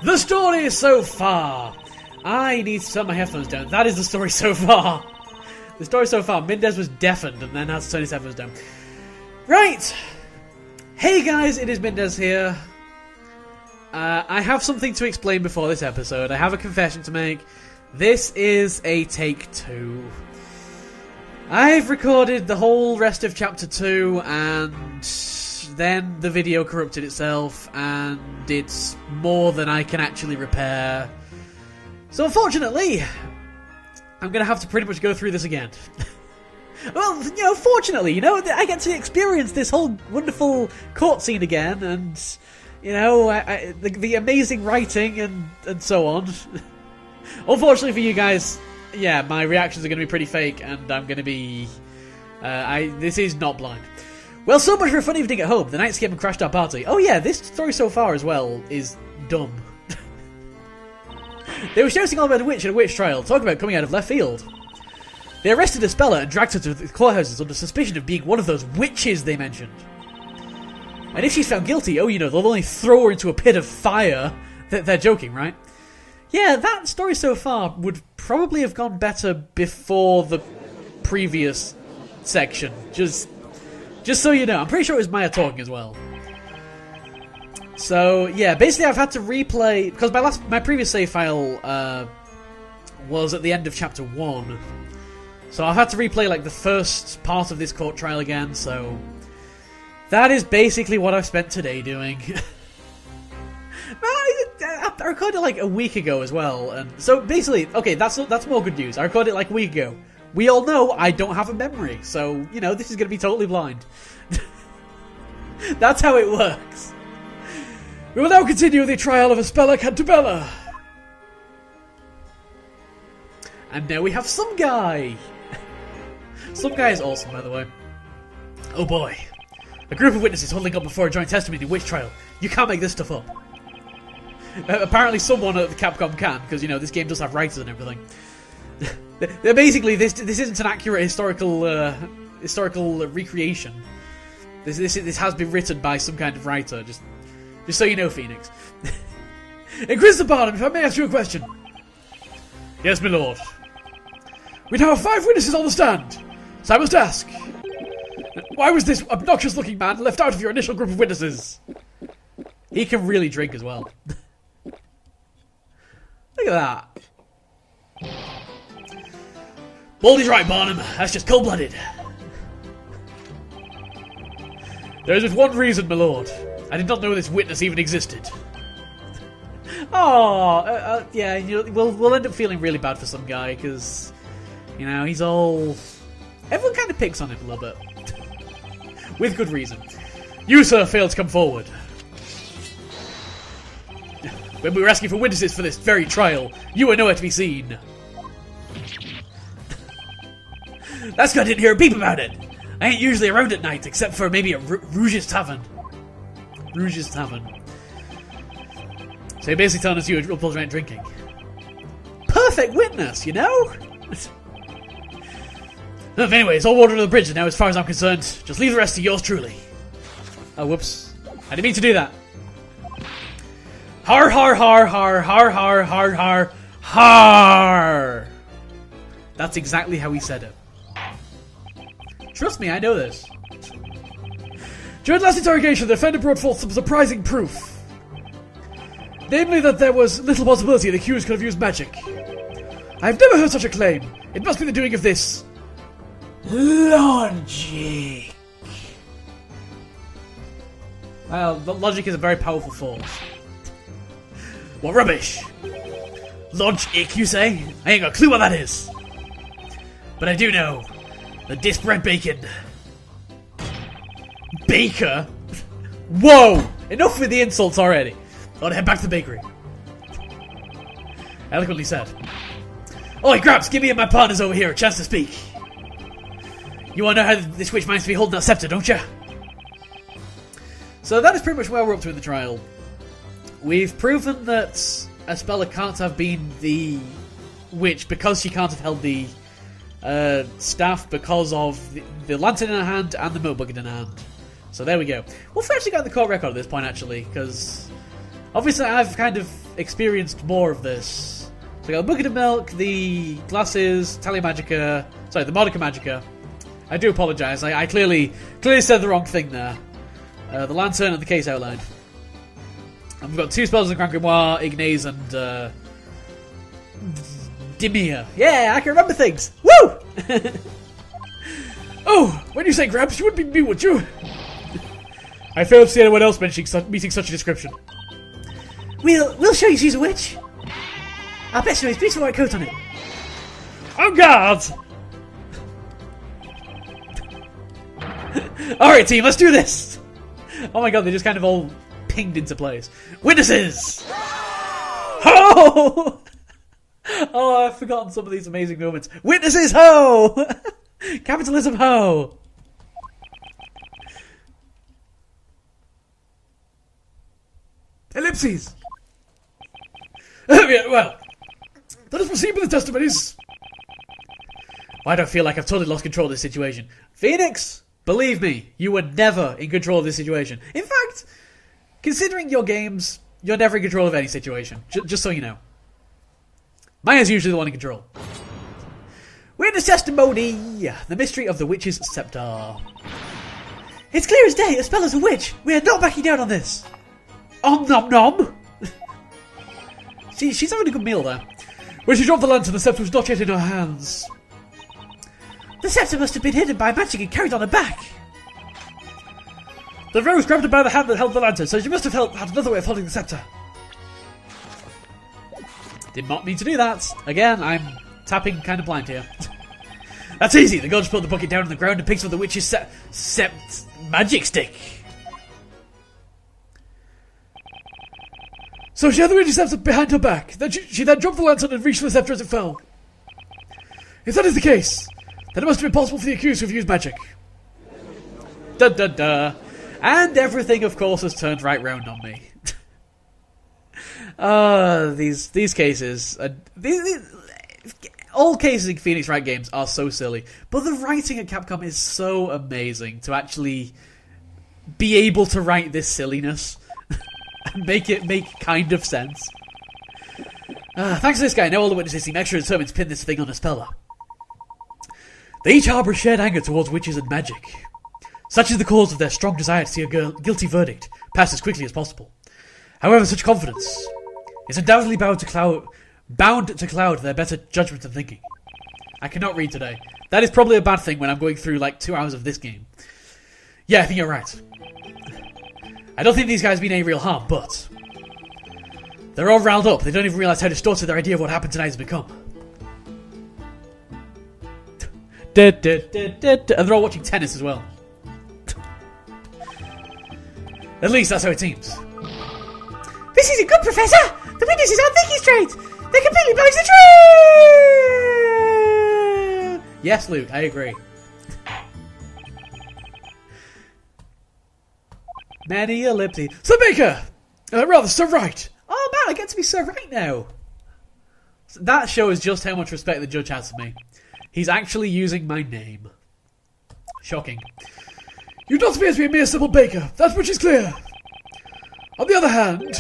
The story so far. I need to turn my headphones down. That is the story so far. The story so far. Mindez was deafened and then had to turn his headphones down. Right. Hey guys, it is Mindez here. I have something to explain before this episode. I have a confession to make. This is a take 2. I've recorded the whole rest of chapter 2 and then the video corrupted itself and it's more than I can actually repair. So unfortunately, I'm going to have to pretty much go through this again. Well, fortunately, I get to experience this whole wonderful court scene again and, the amazing writing and so on. Unfortunately for you guys, yeah, my reactions are going to be pretty fake and I'm going to be... this is not blind. Well, so much for a fun evening at home. The night came and crashed our party. Oh yeah, this story so far as well is dumb. They were shouting all about a witch at a witch trial, talking about coming out of left field. They arrested a speller and dragged her to the courthouses under suspicion of being one of those witches they mentioned. And if she's found guilty, they'll only throw her into a pit of fire. They're joking, right? Yeah, that story so far would probably have gone better before the previous section. Just so you know, I'm pretty sure it was Maya talking as well. So, yeah, basically I've had to replay... Because my previous save file was at the end of chapter 1. So I've had to replay, the first part of this court trial again, so... That is basically what I've spent today doing. I recorded it, a week ago as well, and... So, basically, okay, that's more good news. I recorded it, a week ago. We all know I don't have a memory, so, this is going to be totally blind. That's how it works. We will now continue the trial of Aspella Cantabella. And now we have some guy. Some guy is awesome, by the way. Oh boy. A group of witnesses holding up before a joint testimony in witch trial. You can't make this stuff up. Apparently someone at the Capcom can, because, this game does have writers and everything. Basically, this isn't an accurate historical recreation. This has been written by some kind of writer, just so you know, Phoenix. Inquisitor Barnum, if I may ask you a question. Yes, my lord. We now have 5 witnesses on the stand, so I must ask, why was this obnoxious-looking man left out of your initial group of witnesses? He can really drink as well. Look at that. Baldy's right, Barnum. That's just cold-blooded. There is just one reason, my lord. I did not know this witness even existed. Yeah, we'll end up feeling really bad for some guy, because, he's all... Everyone kind of picks on him a little bit. With good reason. You, sir, failed to come forward. When we were asking for witnesses for this very trial, you were nowhere to be seen. That's because I didn't hear a peep about it. I ain't usually around at night, except for maybe at Rouge's Tavern. Rouge's Tavern. So you're basically telling us you were up all night drinking. Perfect witness, Anyways, all water under the bridge now, as far as I'm concerned. Just leave the rest to yours truly. Oh, whoops. I didn't mean to do that. HURR HURR HURR HURR HURR HURR HURR HURR HURR. That's exactly how he said it. Trust me, I know this. During last interrogation, the defendant brought forth some surprising proof. Namely that there was little possibility the accused could have used magic. I've never heard such a claim. It must be the doing of this... logic. Well, logic is a very powerful force. What rubbish! Logic, you say? I ain't got a clue what that is. But I do know. The disbred bacon. Baker? Whoa! Enough with the insults already. I want to head back to the bakery. Eloquently said. Oi, Grabs, give me and my partners over here a chance to speak. You want to know how this witch managed to be holding that scepter, don't you? So that is pretty much where we're up to in the trial. We've proven that Aspella can't have been the witch because she can't have held the staff because of the lantern in her hand and the moat bucket in her hand. So there we go. We've actually got the court record at this point, actually, because Obviously, I've kind of experienced more of this. So I got a bucket of milk, the glasses, the Modica Magica. I do apologise. I clearly said the wrong thing there. The lantern and the case outline. And we've got 2 spells in the Grand Grimoire, Ignace and Dimir. Yeah, I can remember things. Woo! Oh, when you say Gramps, you wouldn't be me, would you? I failed to see anyone else meeting such a description. We'll show you she's a witch. Our best way is beautiful white coat on it. On guard! Alright team, let's do this! Oh my god, they just kind of all pinged into place. Witnesses! Ho! Oh, I've forgotten some of these amazing moments. Witnesses, ho! Capitalism, ho! Ellipses! Well, let us proceed with the testimonies. I don't feel like I've totally lost control of this situation. Phoenix, believe me, you were never in control of this situation. In fact, considering your games, you're never in control of any situation. Just so you know. Maya's usually the one in control. Witness testimony! The mystery of the witch's scepter. It's clear as day, a spell is a witch. We are not backing down on this. Om nom nom! She's having a good meal there. When she dropped the lantern, the scepter was not yet in her hands. The scepter must have been hidden by magic and carried on her back. The rose grabbed her by the hand that held the lantern, so she must have had another way of holding the scepter. Did not mean to do that. Again, I'm tapping kind of blind here. That's easy. The girl just put the bucket down on the ground and picks up the witch's magic stick. So she had the witch's scepter behind her back. Then she then dropped the lantern and reached for the scepter as it fell. If that is the case, then it must have been possible for the accused to have used magic. Da da da. And everything, of course, has turned right round on me. These cases, all cases in Phoenix Wright games are so silly, but the writing at Capcom is so amazing to actually be able to write this silliness and make it make kind of sense. Thanks to this guy, now all the witnesses seem extra determined to pin this thing on a speller. They each harbour a shared anger towards witches and magic. Such is the cause of their strong desire to see a guilty verdict passed as quickly as possible. However, such confidence is undoubtedly bound to cloud their better judgment and thinking. I cannot read today. That is probably a bad thing when I'm going through like 2 hours of this game. Yeah, I think you're right. I don't think these guys mean any real harm, but they're all riled up. They don't even realise how distorted their idea of what happened tonight has become. And they're all watching tennis as well. At least that's how it seems. This isn't good, Professor! The witnesses aren't thinking straight! They're completely blind to the truth! Yes, Luke, I agree. Many ellipses. Sir Baker! Rather, Sir Wright! Oh man, I get to be Sir Wright now! That shows just how much respect the judge has for me. He's actually using my name. Shocking. You don't appear to be a mere simple baker, that much is clear. On the other hand,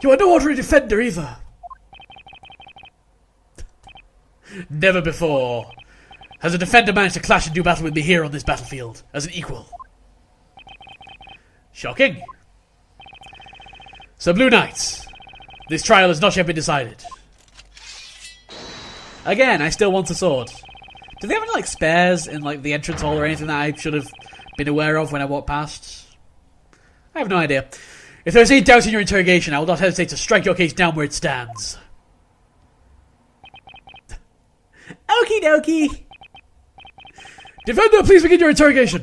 you are no ordinary defender either. Never before has a defender managed to clash and do battle with me here on this battlefield as an equal. Shocking. So, Blue Knights, this trial has not yet been decided. Again, I still want a sword. Do they have any, like, spares in, like, the entrance hall or anything that I should have been aware of when I walked past? I have no idea. If there is any doubt in your interrogation, I will not hesitate to strike your case down where it stands. Okie dokie. Defender, please begin your interrogation.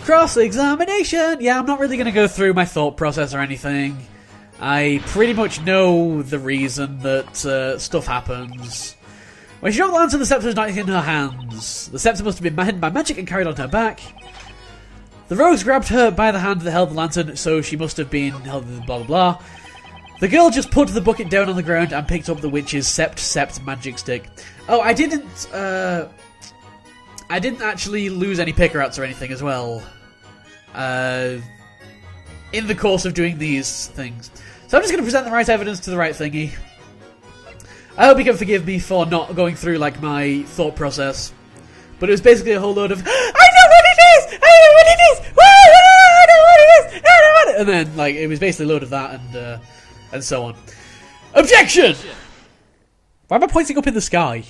Cross-examination! Yeah, I'm not really going to go through my thought process or anything. I pretty much know the reason that stuff happens. When she dropped the lantern, the scepter was not in her hands. The scepter must have been hidden by magic and carried on her back. The rogues grabbed her by the hand that held the lantern, so she must have been held blah blah blah. The girl just put the bucket down on the ground and picked up the witch's sept magic stick. Oh, I didn't actually lose any picker outs or anything as well. in the course of doing these things. So I'm just going to present the right evidence to the right thingy. I hope you can forgive me for not going through like my thought process. But it was basically a whole load of, I know what it is! I know what it is! I know what it is! I know what it is! And then, like, it was basically a load of that and so on. Objection! Why am I pointing up in the sky?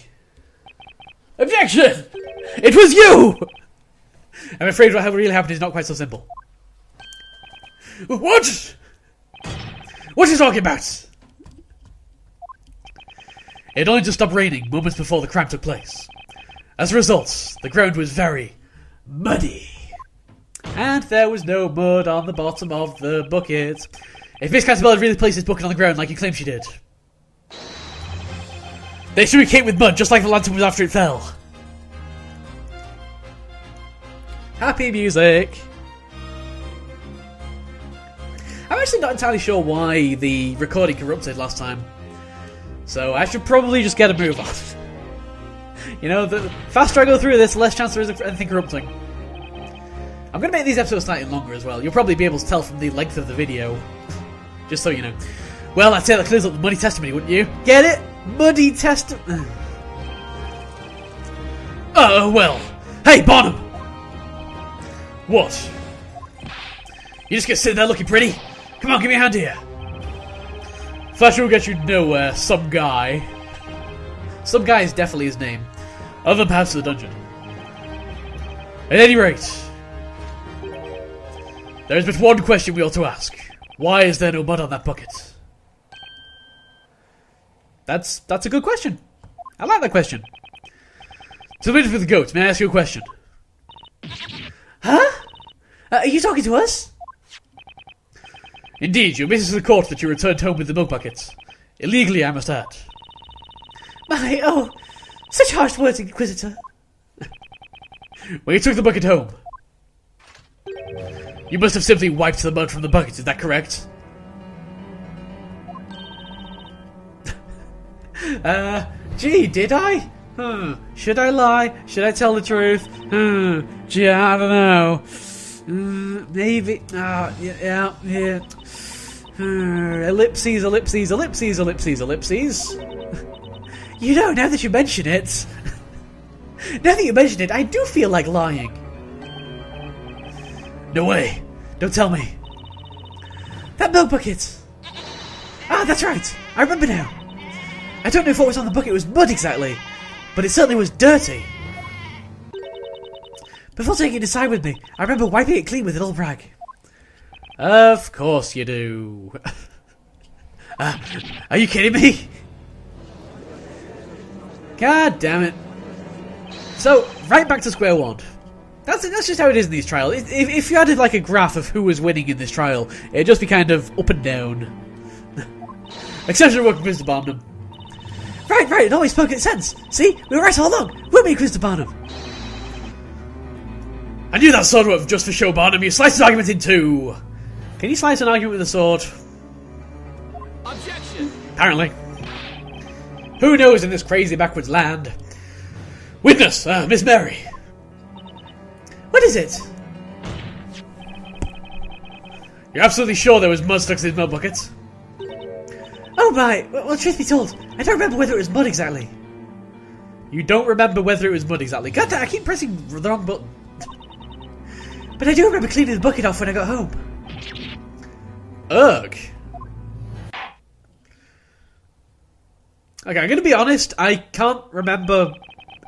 Objection! It was you! I'm afraid what really happened is not quite so simple. What? What are you talking about? It only just stopped raining moments before the crime took place. As a result, the ground was very muddy. And there was no mud on the bottom of the bucket. If Miss Catabella had really placed this bucket on the ground like you claim she did, they should have came with mud just like the lantern was after it fell. Happy music. I'm actually not entirely sure why the recording corrupted last time. So I should probably just get a move on. You know, the faster I go through this, the less chance there is of anything corrupting. I'm going to make these episodes slightly longer as well. You'll probably be able to tell from the length of the video. Just so you know. Well, I'd say that clears up the muddy testimony, wouldn't you? Get it? Muddy testimony. Oh, well. Hey, Bonham! What? You just get sitting there looking pretty? Come on, give me a hand here. Flash will get you nowhere, some guy. Some guy is definitely his name. Other paths to the dungeon. At any rate, there is but one question we ought to ask. Why is there no mud on that bucket? That's a good question. I like that question. So, wait for the goat. May I ask you a question? Huh? Are you talking to us? Indeed, you admitted to the court that you returned home with the milk buckets. Illegally, I must add. My, oh, such harsh words, Inquisitor. When you took the bucket home, you must have simply wiped the mud from the bucket, is that correct? Gee, did I? Should I lie? Should I tell the truth? Gee, I don't know. Maybe. Yeah. Ellipses. You know, now that you mention it, I do feel like lying. No way. Don't tell me. That milk bucket. Ah, that's right. I remember now. I don't know if what was on the bucket was mud exactly, but it certainly was dirty. Before taking it inside with me, I remember wiping it clean with an old rag. Of course you do. Are you kidding me? God damn it. So, right back to square one. That's just how it is in these trials. If you added like a graph of who was winning in this trial, it'd just be kind of up and down. Exceptional work, Mr. Barnum. Right, it always spoke its sense. See, we were right all along. We'll make Mr. Barnum. I knew that sword was just for show, Barnum. You sliced an argument in two. Can you slice an argument with a sword? Objection. Apparently. Who knows in this crazy backwards land? Witness, Miss Mary. What is it? You're absolutely sure there was mud stuck to these milk buckets? Oh my, well, truth be told, I don't remember whether it was mud exactly. You don't remember whether it was mud exactly? God damn, I keep pressing the wrong button. But I do remember cleaning the bucket off when I got home. Ugh. Okay, I'm gonna be honest, I can't remember.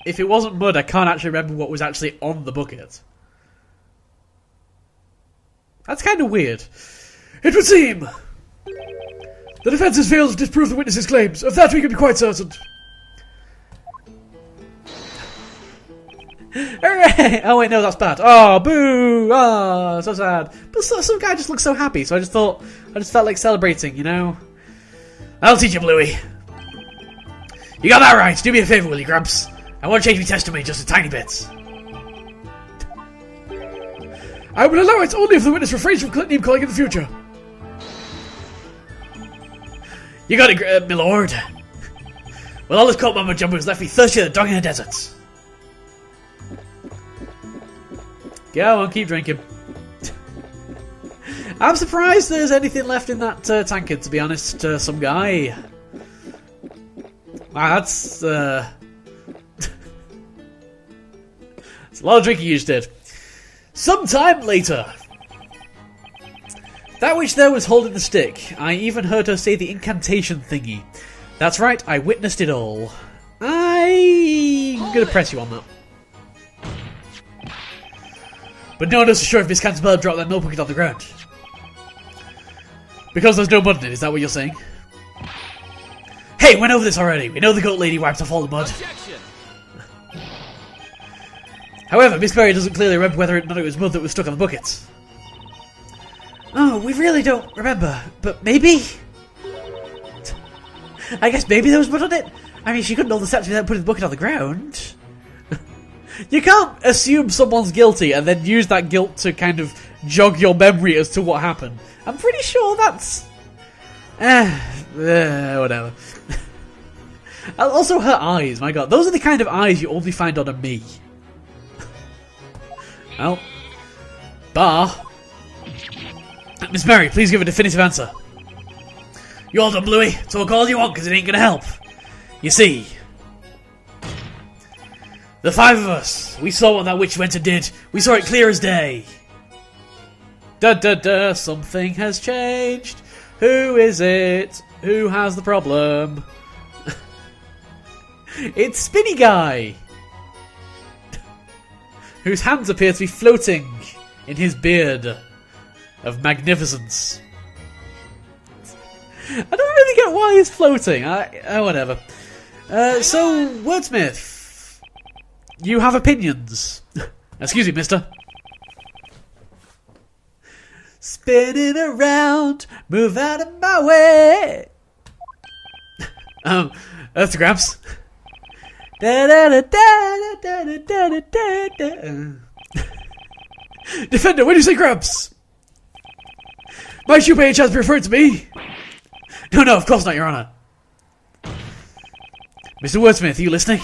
If it wasn't mud, I can't actually remember what was actually on the bucket. That's kind of weird. It would seem the defense has failed to disprove the witness's claims. Of that we can be quite certain. Hooray! Oh wait, no, that's bad. Oh, boo! Oh, so sad. But some guy just looks so happy, so I just felt like celebrating, you know? I'll teach you, Bluey. You got that right. Do me a favour, will you, Gramps? I want to change my testimony just a tiny bit. I will allow it only if the witness refrains from name calling in the future. You got it, my lord. Well, all this coat mumbo jumbo has left me thirsty as a dog in a desert. Go on, keep drinking. I'm surprised there's anything left in that tankard, to be honest, some guy. Wow, that's a lot of drinking you just did. Some time later. That which there was holding the stick. I even heard her say the incantation thingy. That's right, I witnessed it all. I'm gonna press you on that. But no one knows for sure if Miss Canterbury dropped that milk bucket on the ground. Because there's no mud in it, is that what you're saying? Hey, went over this already. We know the goat lady wiped off all the mud. Objection. However, Miss Berry doesn't clearly remember whether or not it was mud that was stuck on the bucket. Oh, we really don't remember, but maybe? I guess maybe there was mud on it? I mean, she couldn't hold the steps without putting the bucket on the ground. You can't assume someone's guilty and then use that guilt to kind of jog your memory as to what happened. I'm pretty sure that's... whatever. Also, her eyes, my god. Those are the kind of eyes you only find on a me. Well, bar. Miss Mary, please give a definitive answer. You all done, Bluey? Talk all you want, because it ain't gonna help. You see, the five of us, we saw what that witch went and did. We saw it clear as day. Da-da-da, something has changed. Who is it? Who has the problem? It's Spinny Guy, whose hands appear to be floating in his beard of magnificence. I don't really get why he's floating. Whatever. So, Wordsmith, you have opinions. Excuse me, mister. Spinning around, move out of my way. Earth to Gramps. Defender, when you say Gramps? Might you by any chance be referring to me? No, of course not, Your Honor. Mr. Wordsmith, are you listening?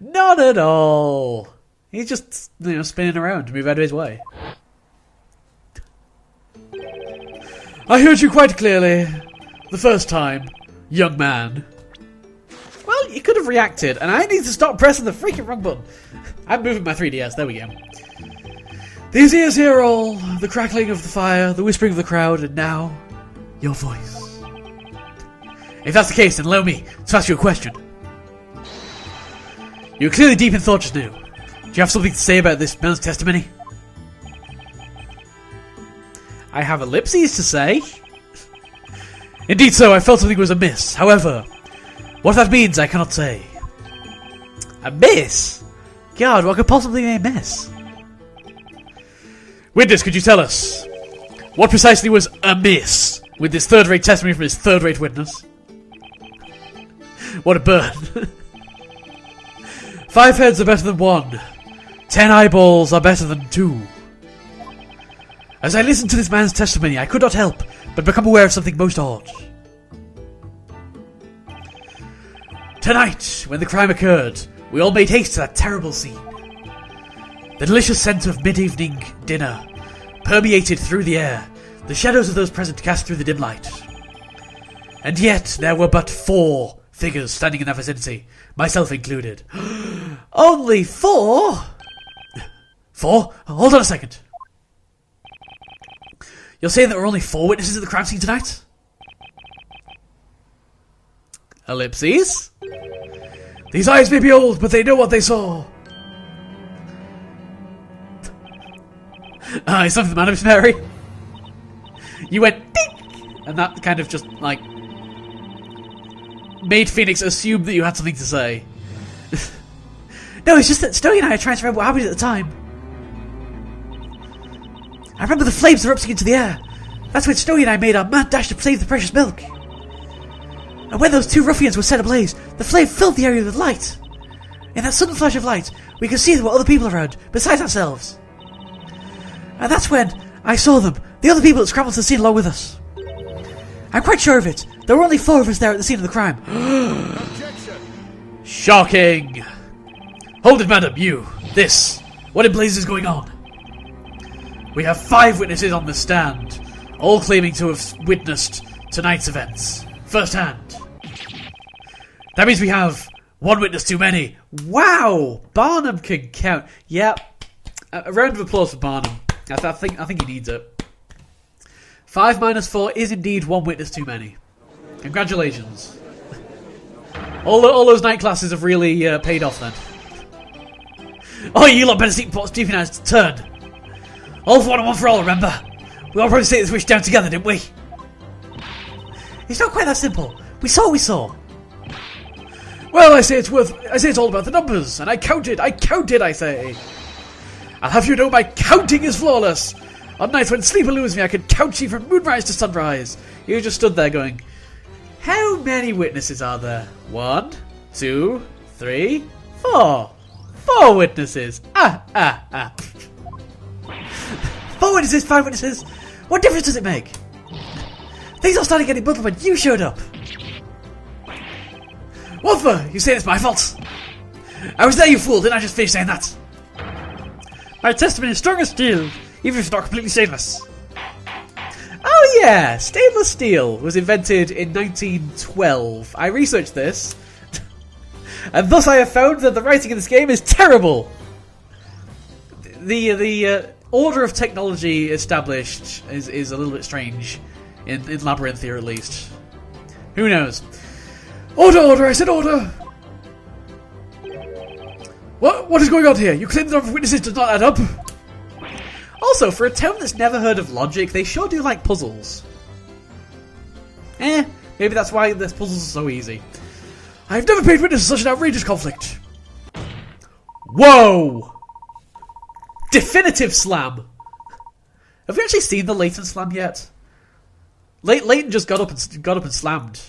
Not at all. He's just, spinning around to move out of his way. I heard you quite clearly. The first time, young man. Well, you could have reacted, and I need to stop pressing the freaking wrong button. I'm moving my 3DS, there we go. These ears hear all, the crackling of the fire, the whispering of the crowd, and now, your voice. If that's the case, then allow me to ask you a question. You were clearly deep in thought just now. Do you have something to say about this man's testimony? I have ellipses to say. Indeed so, I felt something was amiss. However, what that means I cannot say. Amiss? God, what could possibly be amiss? Witness, could you tell us what precisely was amiss with this third-rate testimony from his third-rate witness? What a burn. 5 heads are better than 1. 10 eyeballs are better than 2. As I listened to this man's testimony, I could not help but become aware of something most odd. Tonight, when the crime occurred, we all made haste to that terrible scene. The delicious scent of mid-evening dinner permeated through the air, the shadows of those present cast through the dim light. And yet there were but 4 figures standing in that vicinity, myself included. Only 4? 4? Hold on a second. You're saying there were only 4 witnesses at the crime scene tonight? Ellipses? These eyes may be old, but they know what they saw. Is something the matter, Miss Mary? You went ding! And that kind of just, made Phoenix assume that you had something to say. No, it's just that Snowy and I are trying to remember what happened at the time. I remember the flames erupting into the air. That's when Snowy and I made our mad dash to save the precious milk. And when those 2 ruffians were set ablaze, the flame filled the area with light. In that sudden flash of light, we could see there were other people around, besides ourselves. And that's when I saw them, the other people that scrambled to the scene along with us. I'm quite sure of it. There were only 4 of us there at the scene of the crime. Shocking! Hold it, madam, you. This. What in blazes is going on? We have 5 witnesses on the stand, all claiming to have witnessed tonight's events firsthand. That means we have 1 witness too many. Wow, Barnum can count. Yep, a round of applause for Barnum. I think he needs it. 5 minus 4 is indeed 1 witness too many. Congratulations. All those night classes have really paid off then. Oh, you lot better see Stephen and I's turn. All for one and one for all, remember? We all probably take this wish down together, didn't we? It's not quite that simple. We saw what we saw. Well, I say it's all about the numbers, and I counted, I say. I'll have you know my counting is flawless. On nights when sleep eludes me, I can count you from moonrise to sunrise. You just stood there going, how many witnesses are there? 1, 2, 3, 4. 4 witnesses. 4 witnesses, 5 witnesses. What difference does it make? Things all started getting muddled when you showed up. What for? You say it's my fault? I was there, you fool. Didn't I just finish saying that? My testament is strong as steel, even if it's not completely stainless. Oh yeah, stainless steel was invented in 1912. I researched this, and thus I have found that the writing in this game is terrible. The order of technology established is a little bit strange, in Labyrinth here at least. Who knows? Order, I said order! What is going on here? You claim the number of witnesses does not add up? Also, for a town that's never heard of logic, they sure do like puzzles. Maybe that's why this puzzles are so easy. I've never paid witness to such an outrageous conflict. Whoa! Definitive slam! Have we actually seen the Layton slam yet? Layton just got up and slammed.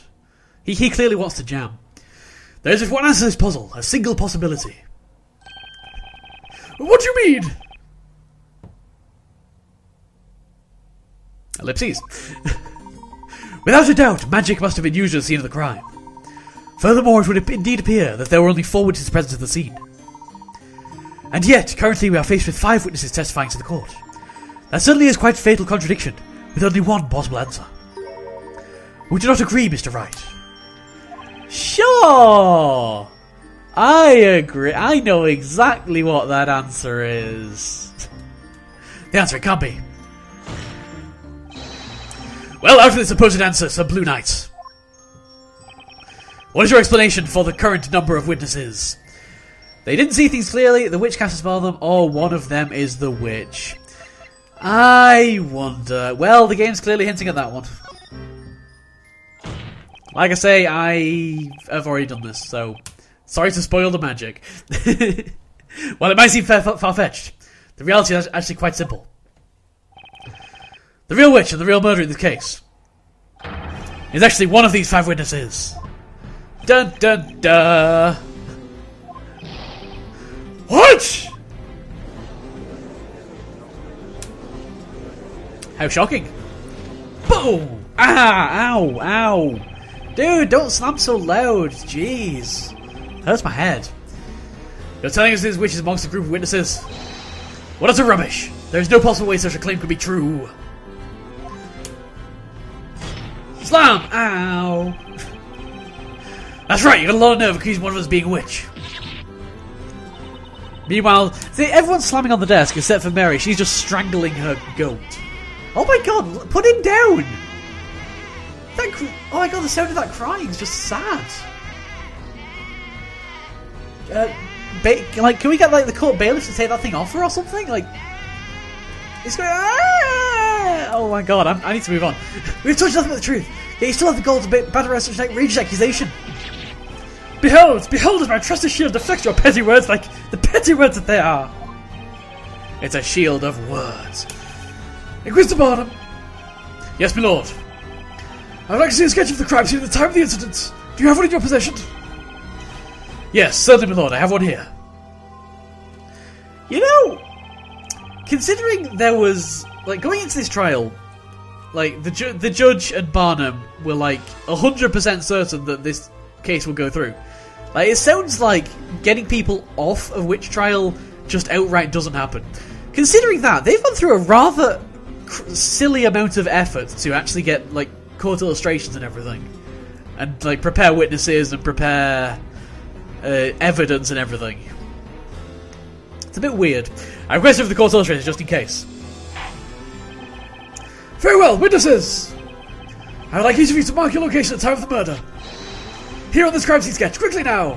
He clearly wants to jam. There is but one answer to this puzzle, a single possibility. What do you mean? Ellipses. Without a doubt, magic must have been used at the scene of the crime. Furthermore, it would indeed appear that there were only 4 witnesses present at the scene. And yet, currently we are faced with 5 witnesses testifying to the court. That certainly is quite a fatal contradiction, with only one possible answer. Would you not agree, Mr. Wright? Sure! I agree. I know exactly what that answer is. The answer, it can't be. Well, out of this supposed answer, some Blue Knights. What is your explanation for the current number of witnesses? They didn't see things clearly, the witch cast a spell on them, or one of them is the witch. I wonder. Well, the game's clearly hinting at that one. Like I say, I have already done this, so sorry to spoil the magic. Well, it might seem far-fetched. The reality is actually quite simple. The real witch and the real murderer in this case is actually one of these 5 witnesses. Dun dun dun. What? How shocking. Boom! Ah! Ow! Ow! Dude, don't slam so loud. Jeez. Hurts my head. You're telling us this witch is amongst a group of witnesses? What utter rubbish! There is no possible way such a claim could be true. Slam! Ow! That's right, you got a lot of nerve accusing one of us being a witch. Meanwhile, see, everyone's slamming on the desk except for Mary. She's just strangling her goat. Oh my god, put him down! Oh my god, the sound of that crying is just sad. Can we get like the court bailiffs to take that thing off her or something? Like, it's going. Ah! Oh my god, I need to move on. We've touched nothing but the truth. Yet you still have the goal to batter out such an outrageous accusation. Behold as my trusted shield deflects your petty words like the petty words that they are. It's a shield of words. Inquisitor Barnum. Yes, my lord. I would like to see a sketch of the crime scene at the time of the incident. Do you have one in your possession? Yes, certainly, my lord. I have one here. You know, considering there was, like, going into this trial, like, the judge and Barnum were, like, 100% certain that this case will go through. Like, it sounds like getting people off of witch trial just outright doesn't happen. considering that, they've gone through a rather silly amount of effort to actually get, like, court illustrations and everything. And, like, prepare witnesses and prepare evidence and everything. It's a bit weird. I requested for the court illustrations just in case. Very well, witnesses! I would like each of you to mark your location at the time of the murder. Here on this crime scene sketch, quickly now!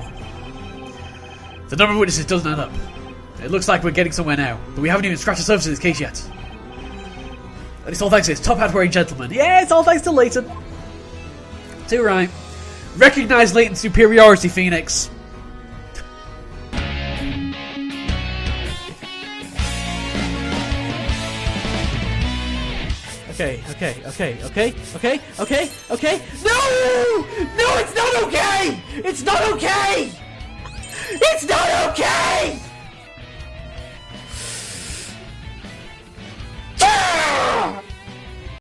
The number of witnesses doesn't add up. It looks like we're getting somewhere now, but we haven't even scratched the surface of this case yet. And it's all thanks to this top hat wearing gentleman. Yeah, it's all thanks to Layton. Too right. Recognize Layton's superiority, Phoenix. Okay. No! No, it's not okay! It's not okay! It's not okay!